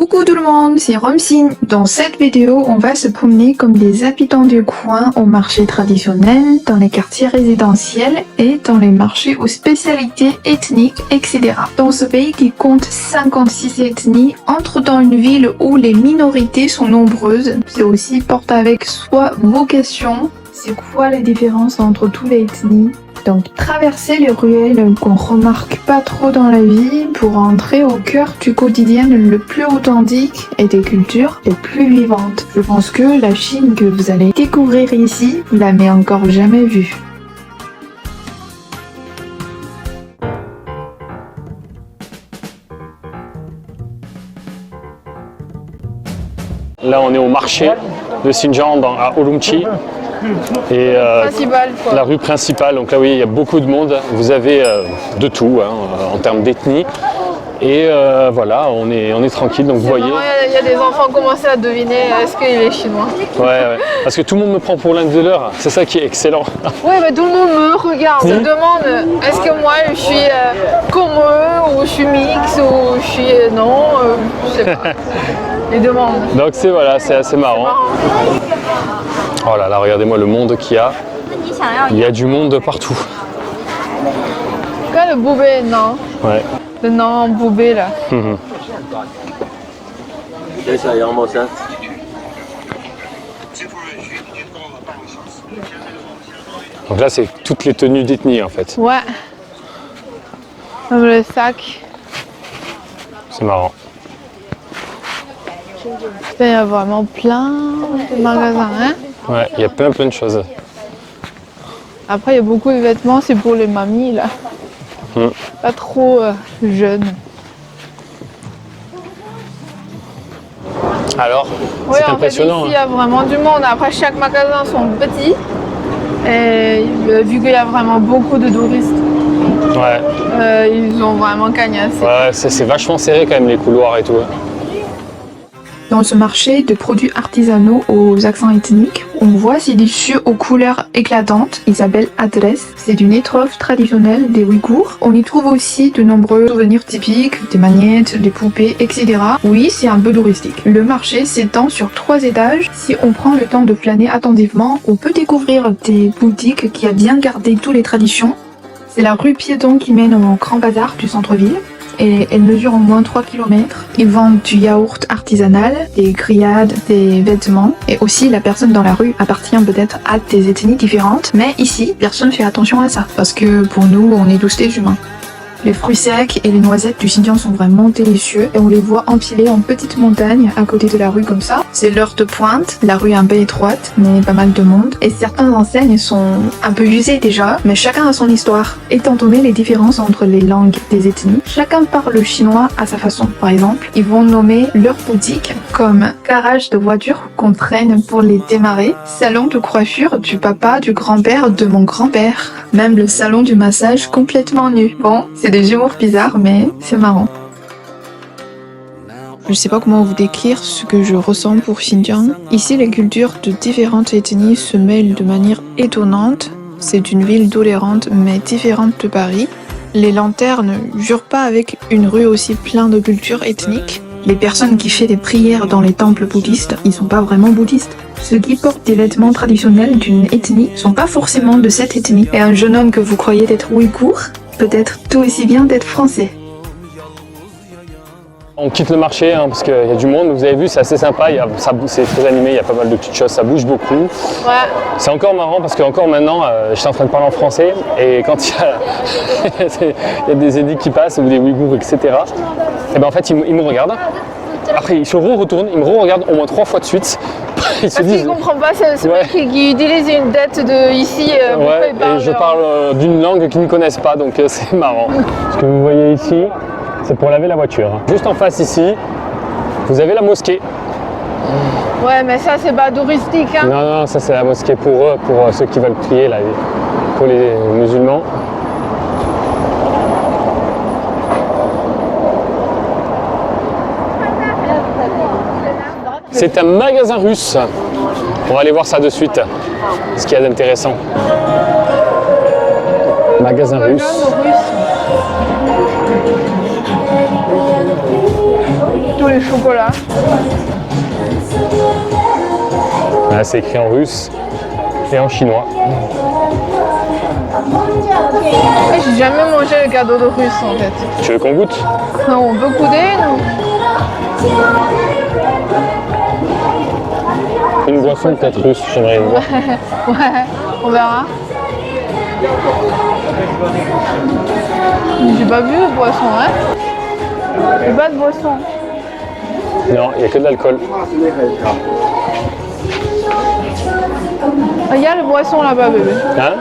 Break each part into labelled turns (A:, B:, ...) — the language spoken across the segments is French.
A: Coucou tout le monde, c'est Romsin. Dans cette vidéo, on va se promener comme des habitants du coin au marché traditionnel, dans les quartiers résidentiels et dans les marchés aux spécialités ethniques, etc. Dans ce pays qui compte 56 ethnies, entre dans une ville où les minorités sont nombreuses. C'est aussi porte avec soi vocation. C'est quoi la différence entre toutes les ethnies? Donc traverser les ruelles qu'on remarque pas trop dans la vie pour entrer au cœur du quotidien le plus authentique et des cultures les plus vivantes. Je pense que la Chine que vous allez découvrir ici, vous l'avez encore jamais vue.
B: Là, on est au marché de Xinjiang à Urumqi. Et la rue principale, donc là oui, il y a beaucoup de monde, vous avez de tout en termes d'ethnie. Et voilà, on est tranquille, donc vous voyez.
C: Il y a des enfants qui commencent à deviner est-ce qu'il est chinois.
B: Ouais, parce que tout le monde me prend pour l'un de leurs, c'est ça qui est excellent.
C: Ouais, mais tout le monde me regarde, me demande est-ce que moi je suis comme eux, ou je suis mix, ou je suis non, je sais pas. Ils demandent.
B: Donc c'est assez marrant. Oh là là, regardez-moi le monde qu'il y a. Il y a du monde partout.
C: Regarde le boubé, non?
B: Ouais.
C: Le nom boubé là.
B: Donc là, c'est toutes les tenues d'ethnie en fait.
C: Ouais. Comme le sac.
B: C'est marrant.
C: Il y a vraiment plein de magasins, hein?
B: Ouais, il y a plein de choses.
C: Après, il y a beaucoup de vêtements, c'est pour les mamies là. Pas trop jeunes.
B: Alors,
C: oui,
B: c'est impressionnant.
C: Ici, il y a vraiment du monde. Après, chaque magasin sont petits. Et vu qu'il y a vraiment beaucoup de touristes, ils ont vraiment cagnassé.
B: Ouais, c'est vachement serré quand même les couloirs et tout.
A: Dans ce marché de produits artisanaux aux accents ethniques, on voit ces tissus aux couleurs éclatantes. Ils s'appellent adresse. C'est une étoffe traditionnelle des Ouïghours. On y trouve aussi de nombreux souvenirs typiques, des magnettes, des poupées, etc. Oui, c'est un peu touristique. Le marché s'étend sur 3 étages. Si on prend le temps de flâner attentivement, on peut découvrir des boutiques qui a bien gardé toutes les traditions. C'est la rue piéton qui mène au grand bazar du centre-ville. Et elle mesure au moins 3 km. Ils vendent du yaourt artisanal, des grillades, des vêtements. Et aussi, la personne dans la rue appartient peut-être à des ethnies différentes. Mais ici, personne fait attention à ça. Parce que pour nous, on est tous des humains. Les fruits secs et les noisettes du Xinjiang sont vraiment délicieux et on les voit empilés en petites montagnes à côté de la rue comme ça. C'est l'heure de pointe, la rue est un peu étroite mais pas mal de monde et certaines enseignes sont un peu usées déjà mais chacun a son histoire. Étant donné les différences entre les langues des ethnies, chacun parle chinois à sa façon. Par exemple, ils vont nommer leur boutique comme garage de voiture qu'on traîne pour les démarrer, salon de coiffure du papa, du grand-père, de mon grand-père, même le salon du massage complètement nu. Bon, c'est des humours bizarres, mais c'est marrant. Je sais pas comment vous décrire ce que je ressens pour Xinjiang. Ici, les cultures de différentes ethnies se mêlent de manière étonnante. C'est une ville tolérante mais différente de Paris. Les lanternes jurent pas avec une rue aussi pleine de cultures ethniques. Les personnes qui font des prières dans les temples bouddhistes, ils sont pas vraiment bouddhistes. Ceux qui portent des vêtements traditionnels d'une ethnie sont pas forcément de cette ethnie. Et un jeune homme que vous croyez être ouïghour, peut-être tout aussi bien d'être français.
B: On quitte le marché parce qu'il y a du monde, vous avez vu, c'est assez sympa, c'est très animé, il y a pas mal de petites choses, ça bouge beaucoup.
C: Ouais.
B: C'est encore marrant parce que encore maintenant, j'étais en train de parler en français et quand il y a des édits qui passent ou des Ouïghours, etc. Et ben en fait, ils me regardent. Après, ils se retournent, ils me regardent au moins 3 fois de suite. Ils se
C: Parce qu'ils ne comprennent pas, c'est ouais. Qui utilise une dette de ici.
B: Ouais, et je parle d'une langue qu'ils ne connaissent pas, donc c'est marrant. Ce que vous voyez ici, c'est pour laver la voiture. Juste en face ici, vous avez la mosquée.
C: Ouais, mais ça, c'est pas touristique. Hein.
B: Non, ça c'est la mosquée pour eux, pour ceux qui veulent prier, là, pour les musulmans. C'est un magasin russe. On va aller voir ça de suite, ce qu'il y a d'intéressant. Magasin russe.
C: tous les chocolats.
B: Là, c'est écrit en russe et en chinois.
C: J'ai jamais mangé le cadeau de russe en fait.
B: Tu veux qu'on goûte?
C: Non, on peut goûter, nous.
B: Une boisson peut-être russe, j'aimerais voir.
C: Ouais, on verra. J'ai pas vu de boisson, hein. J'ai pas de boisson.
B: Non, il n'y a que de l'alcool.
C: Il y a les boissons là-bas, bébé.
B: Hein?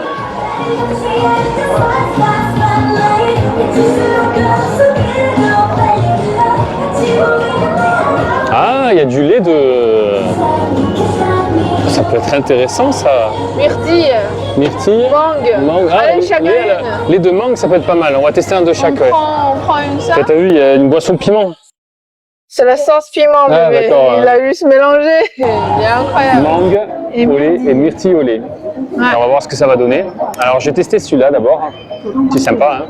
B: Ah, il y a du lait de... Ça peut être intéressant ça.
C: Myrtille,
B: Myrtille.
C: mangue.
B: Ah,
C: Allez, chacun une.
B: lait de mangue, ça peut être pas mal. On va tester un de chaque. Ouais.
C: On prend une ça.
B: T'as vu, il y a une boisson piment.
C: C'est la sauce piment,
B: Ah,
C: bébé.
B: d'accord,
C: Il a eu se mélanger. Il est incroyable.
B: Mangue
C: Et
B: au lait et myrtille au lait.
C: Ouais.
B: Alors, on va voir ce que ça va donner. Alors, je vais tester celui-là d'abord. C'est sympa, hein.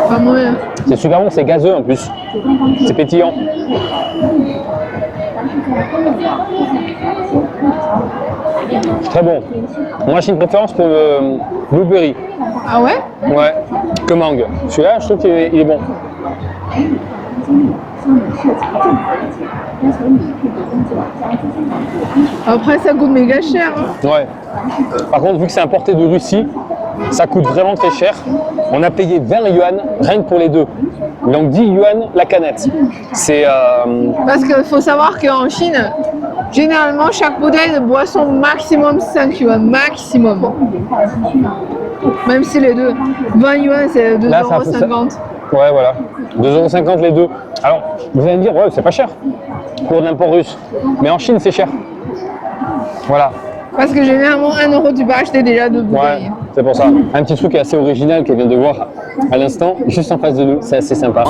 C: Pas mauvais.
B: C'est super bon, c'est gazeux en plus. C'est pétillant. Très bon. Moi, j'ai une préférence pour le blueberry.
C: Ah ouais?
B: Ouais, que mangue. Celui-là, je trouve qu'il est bon.
C: Après, ça coûte méga cher. Hein.
B: Ouais. Par contre, vu que c'est importé de Russie, ça coûte vraiment très cher. On a payé 20 yuan rien que pour les deux. Donc 10 yuan la canette. C'est...
C: Parce qu'il faut savoir qu'en Chine, généralement, chaque bouteille de boisson maximum 5 yuan. Maximum. Même si les deux. 20 yuan, c'est 2,50 €.
B: Ouais, voilà. 2,50 € les deux. Alors, vous allez me dire, ouais, c'est pas cher pour de l'import russe. Mais en Chine, c'est cher. Voilà.
C: Parce que généralement, 1 € tu peux acheter déjà deux bouteilles.
B: Ouais, c'est pour ça. Un petit truc assez original qu'elle vient de voir à l'instant, juste en face de nous, c'est assez sympa.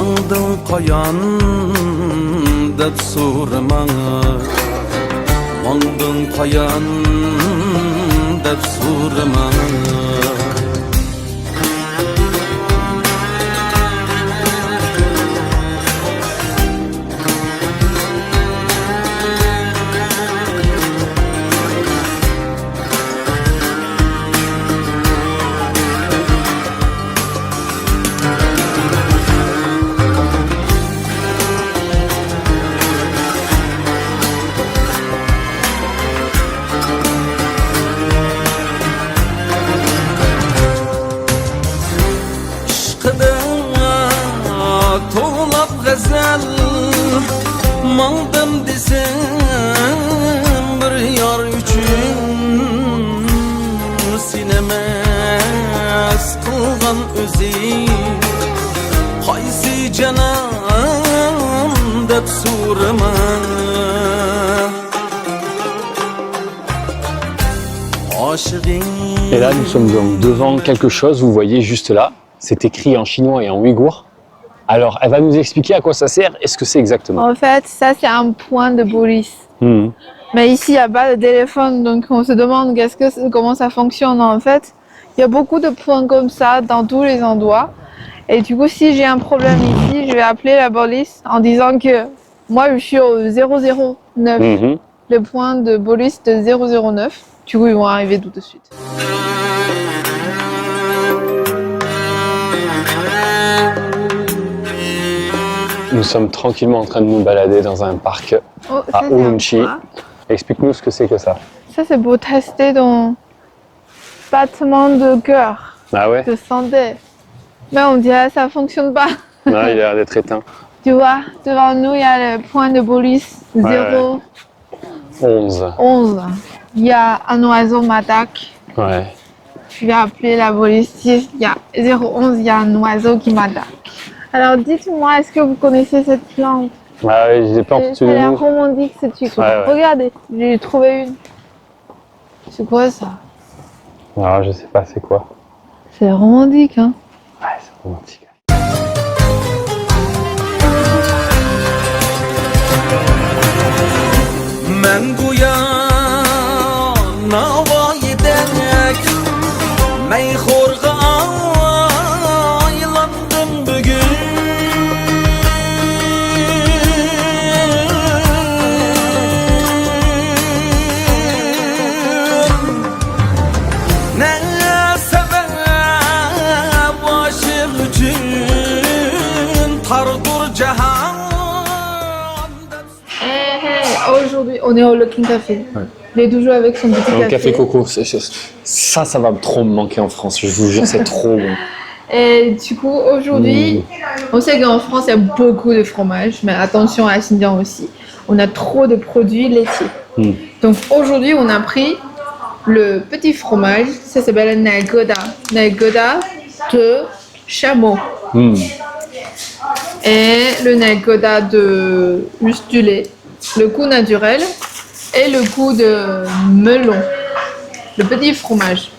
D: Mangdım desem bir yar üçün sineme sıkılgan özü Haysi canım dep surma
B: Et là, nous sommes donc devant quelque chose, vous voyez juste là, c'est écrit en chinois et en ouïghour. Alors, elle va nous expliquer à quoi ça sert et ce que c'est exactement.
C: En fait, ça, c'est un point de police. Mais ici, il n'y a pas de téléphone, donc on se demande comment ça fonctionne. En fait, il y a beaucoup de points comme ça dans tous les endroits. Et du coup, si j'ai un problème ici, je vais appeler la police en disant que moi, je suis au 009, le point de police de 009. Du coup, ils vont arriver tout de suite.
B: Nous sommes tranquillement en train de nous balader dans un parc à Urumqi. Explique-nous ce que c'est que ça.
C: Ça, c'est pour tester ton battement de cœur,
B: Ah ouais?
C: de santé. Mais on dirait que ça ne fonctionne pas.
B: Non, il a l'air d'être éteint.
C: Tu vois, devant nous, il y a le point de police
B: 11.
C: 11. Il y a un oiseau m'attaque.
B: Ouais.
C: Je vais appeler la police. Il y a 011, il y a un oiseau qui m'attaque. Alors dites-moi, est-ce que vous connaissez cette plante?
B: Ah oui, j'ai pas entendu.
C: Ça a l'air romantique ce truc.
B: Ouais.
C: Regardez, j'ai trouvé une. C'est quoi ça?
B: Alors, je sais pas, c'est quoi?
C: C'est romantique, hein?
B: Ouais, c'est romantique.
D: tardur cehan.
C: Aujourd'hui, on est au Luckin Café.
B: Ouais.
C: Il est toujours avec son petit
B: Le
C: café.
B: café coco, ça va trop me manquer en France. Je vous jure, c'est trop bon.
C: Et du coup, aujourd'hui, on sait qu'en France, il y a beaucoup de fromage, mais attention à Xinjiang aussi. On a trop de produits laitiers. Donc aujourd'hui, on a pris le petit fromage, ça s'appelle Nai Gouda. Nai Gouda de chameau. Et le Nai Gouda de juste du lait, le goût naturel et le goût de melon. Le petit fromage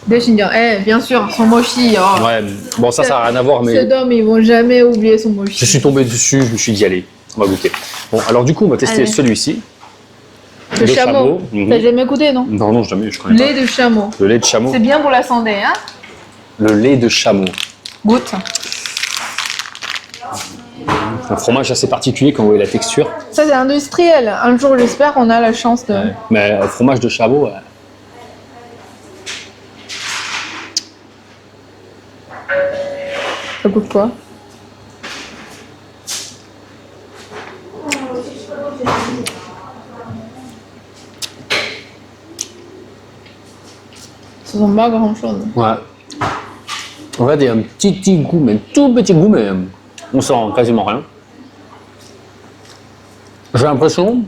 C: de Xinjiang. Et bien sûr, son mochi. Oh.
B: Ouais, bon, ça n'a rien à voir, mais
C: Ces hommes, ils vont jamais oublier son mochi.
B: je suis tombé dessus, je me suis dit, allez, on va goûter. Bon, alors du coup, on va tester
C: Allez.
B: celui-ci.
C: De chameau. T'as jamais goûté, non?
B: Non, jamais, je connais
C: Lait de chameau.
B: pas. Le lait de chameau.
C: C'est bien pour la santé, hein?
B: Le lait de chameau.
C: Goûte.
B: Un fromage assez particulier quand vous voyez la texture.
C: Ça, c'est industriel. Un jour, j'espère qu'on a la chance de...
B: Mais un fromage de chameau,
C: Ça goûte quoi? Ça sent pas grand-chose.
B: ouais. En fait, il y a un petit goût, mais un tout petit goût, mais on sent quasiment rien. J'ai l'impression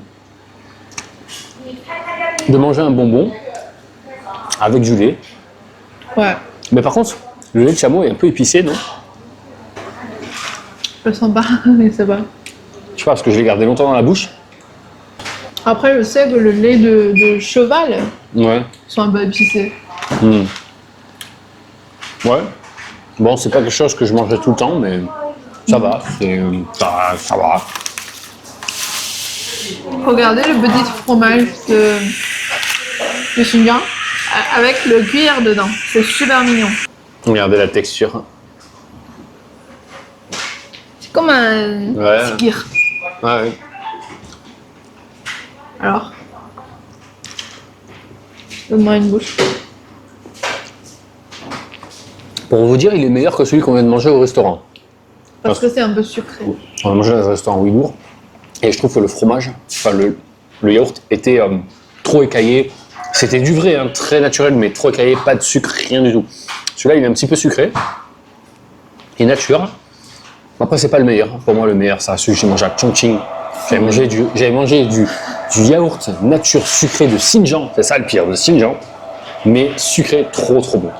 B: de manger un bonbon avec du lait.
C: Ouais.
B: Mais par contre, le lait de chameau est un peu épicé, non?
C: Je le sens pas, mais ça va.
B: Je sais pas, parce que je l'ai gardé longtemps dans la bouche.
C: Après, je sais que le lait de cheval
B: Ouais.
C: sont un peu épicés.
B: Ouais. Bon, c'est pas quelque chose que je mangerai tout le temps, mais ça va. Ça va.
C: Regardez le petit fromage de Xinjiang avec le cuir dedans. C'est super mignon.
B: Regardez la texture.
C: C'est comme un
B: Ouais.
C: skyr.
B: Ouais.
C: Alors, donne-moi une bouche.
B: Pour vous dire, il est meilleur que celui qu'on vient de manger au restaurant.
C: Parce que c'est un peu sucré.
B: On a mangé dans un restaurant ouïghour. Et je trouve que le fromage, enfin le yaourt, était trop écaillé. C'était du vrai, hein, très naturel, mais trop écaillé, pas de sucre, rien du tout. Celui-là, il est un petit peu sucré. Et nature. Après, c'est pas le meilleur. Pour moi, le meilleur, c'est celui que j'ai mangé à Chongqing. J'avais mangé du yaourt nature sucré de Xinjiang. C'est ça le pire, de Xinjiang. Mais sucré, trop bon.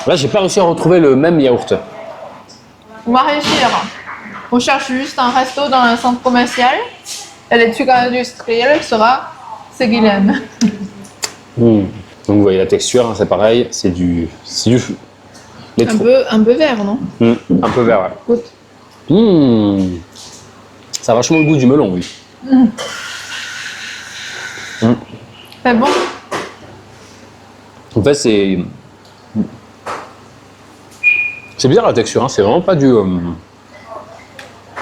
B: Là, j'ai pas réussi à retrouver le même yaourt.
C: On va réussir. On cherche juste un resto dans un centre commercial. Et les trucs industriels sera ce qu'il aime.
B: Donc vous voyez la texture, hein, c'est pareil, c'est du lait de
C: Un peu vert, non?
B: un peu vert. Ouais.
C: Goûte.
B: Ça a vachement le goût du melon, oui.
C: C'est bon.
B: En fait, c'est bizarre la texture, hein, c'est vraiment pas du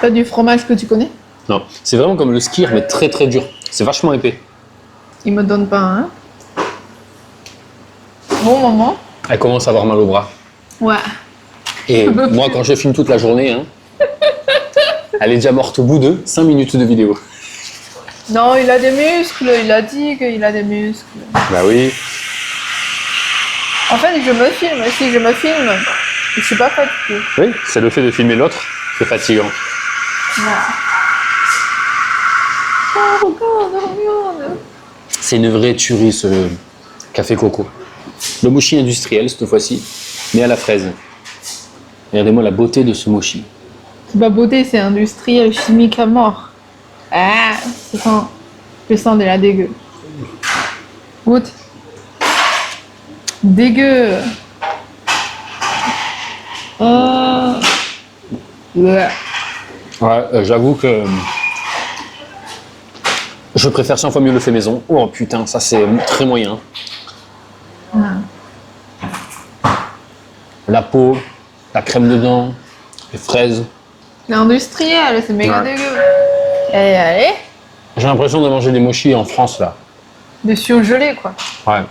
C: Pas du fromage que tu connais?
B: non, c'est vraiment comme le skyr mais très dur. C'est vachement épais.
C: Il me donne pas un. Bon moment.
B: Elle commence à avoir mal au bras.
C: Ouais.
B: Et moi, quand je filme toute la journée, hein, elle est déjà morte au bout de 5 minutes de vidéo.
C: Non, il a des muscles. Il a dit qu'il a des muscles.
B: Bah oui.
C: En fait, je me filme. Si je me filme, je suis pas fatiguée.
B: Oui, c'est le fait de filmer l'autre, c'est fatigant.
C: Oh, regarde.
B: C'est une vraie tuerie ce café coco. Le mochi industriel cette fois-ci, mais à la fraise. Regardez-moi la beauté de ce mochi.
C: C'est pas beauté, c'est industriel, chimique à mort. Ah, je sens de la dégueu. Goûte. Dégueu. Oh. Ouais.
B: Ouais, j'avoue que je préfère 100 fois mieux le fait maison. Oh putain, ça c'est très moyen. La peau, la crème dedans, les fraises.
C: L'industriel, c'est méga
B: Ouais.
C: dégueu. Allez.
B: J'ai l'impression de manger des mochis en France là.
C: De surgelé, quoi.
B: Ouais.